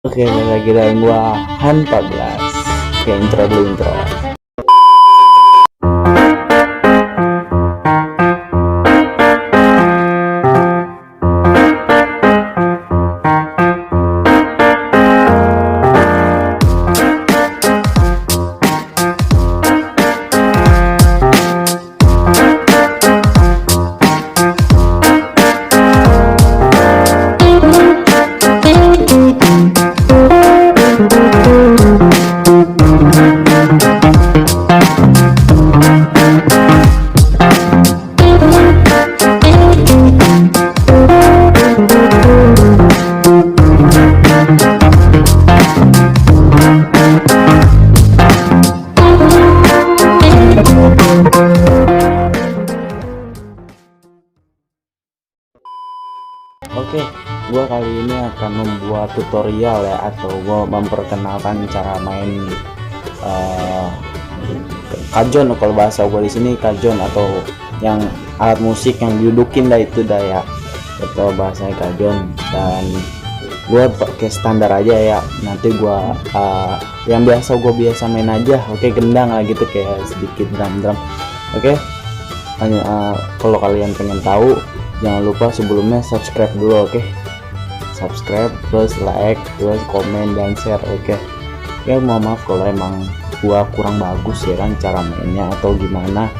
Oke, balik lagi dengan gua Han 14. Oke, intro dulu intro. Oke, gua kali ini akan membuat tutorial ya, atau gua memperkenalkan cara main kajon. Kalau bahasa gua di sini kajon, atau yang alat musik yang didudukin dah, itu dah ya, atau bahasanya kajon. Dan gua pakai standar aja ya, nanti gua yang gua biasa main aja. Oke, gendang lah gitu, kayak sedikit drum. Oke, hanya kalau kalian pengen tahu, jangan lupa sebelumnya subscribe dulu. Oke, subscribe plus like plus komen dan share. Oke, mohon maaf kalau emang gua kurang bagus ya kan cara mainnya, atau gimana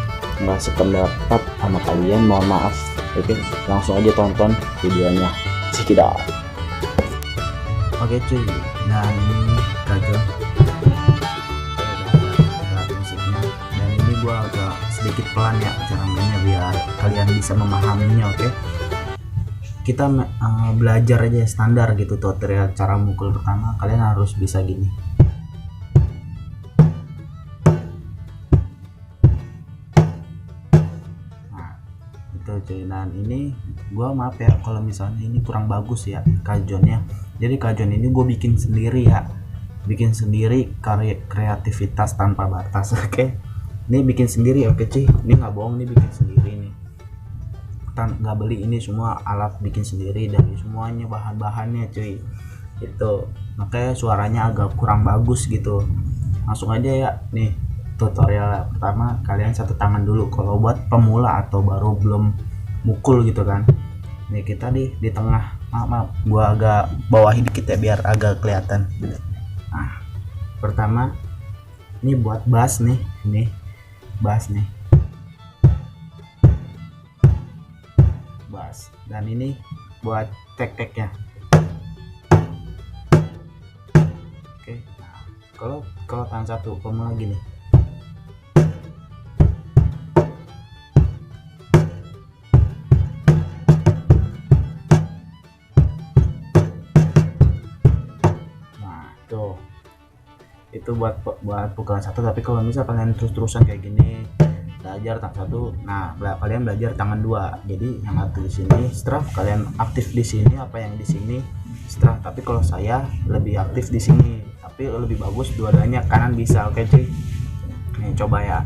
nggak sependapat sama kalian, mohon maaf. Oke, langsung aja tonton videonya, check it out. Oke cuy, nah ini kajon musiknya, dan ini gua agak sedikit pelan ya cara mainnya biar kalian bisa memahaminya. Oke, kita belajar aja standar gitu tutorial cara mukul. Pertama kalian harus bisa gini. Nah itu cuy, dan ini gua maaf ya kalau misalnya ini kurang bagus ya kajonnya. Jadi kajon ini gue bikin sendiri ya, bikin sendiri, kreativitas tanpa batas. Oke, ini bikin sendiri. Oke cuy, ini nggak bohong, ini bikin sendiri nih, nggak beli, ini semua alat bikin sendiri dari semuanya, bahan-bahannya cuy. Itu makanya suaranya agak kurang bagus gitu. Langsung aja ya nih tutorial. Pertama kalian satu tangan dulu kalau buat pemula atau baru belum mukul gitu kan. Nih kita di tengah. Maaf gua agak bawahin dikit ya biar agak kelihatan. Nah pertama ini buat bass nih, ini bass nih, bass. Dan ini buat tek-teknya. Oke, nah kalau tangan satu pemula gini. Itu buat pukulan satu. Tapi kalau misal kalian terus-terusan kayak gini belajar tangan satu, nah kalian belajar tangan dua. Jadi yang aktif di sini strap, kalian aktif di sini, apa yang di sini strap. Tapi kalau saya lebih aktif di sini, tapi lebih bagus dua-duanya kanan bisa. Oke cuy, nih coba ya.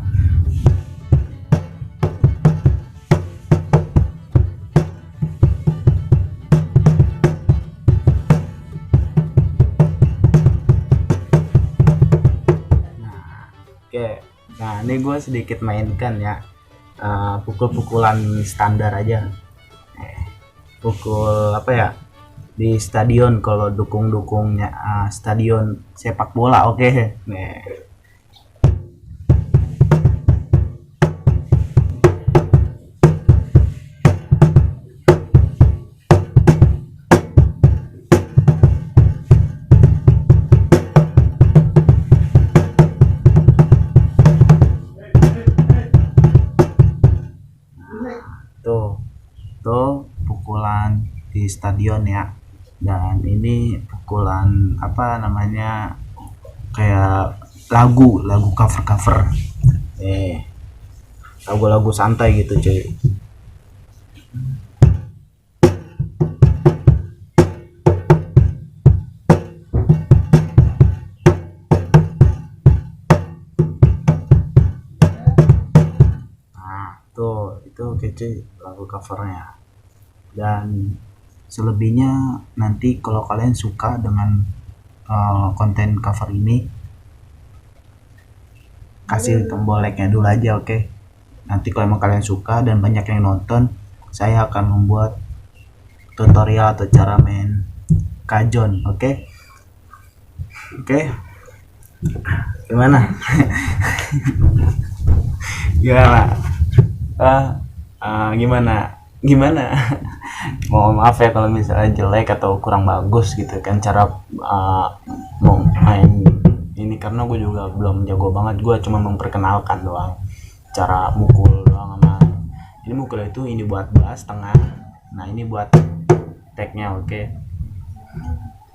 Oke, nah ini gue sedikit mainkan ya, pukul-pukulan standar aja, pukul apa ya di stadion, kalau dukung-dukungnya stadion sepak bola. Oke, nih. Tuh pukulan di stadion ya. Dan ini pukulan apa namanya, kayak lagu cover lagu-lagu santai gitu cuy. Nah tuh itu kece lagu covernya. Dan selebihnya nanti kalau kalian suka dengan konten cover ini, kasih tombol like-nya dulu aja, oke. Nanti kalau emang kalian suka dan banyak yang nonton, saya akan membuat tutorial atau cara main Kajon, oke. Gimana? Gimana? Gimana? Mohon maaf ya kalau misalnya jelek atau kurang bagus gitu kan cara mau main ini, karena gue juga belum jago banget. Gue cuma memperkenalkan doang cara mukul doang. Sama ini mukul itu, ini buat bass tengah, nah ini buat tag-nya, oke.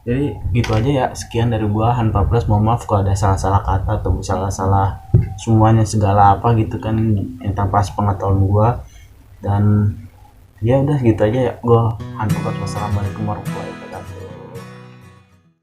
Jadi gitu aja ya, sekian dari gua Hanpa Plus. Mohon maaf kalau ada salah-salah kata atau salah-salah semuanya segala apa gitu kan yang tanpa sepengetahuan gua. Dan ya udah gitu aja ya, gua Hanpa Plus. Wassalamualaikum warahmatullahi wabarakatuh.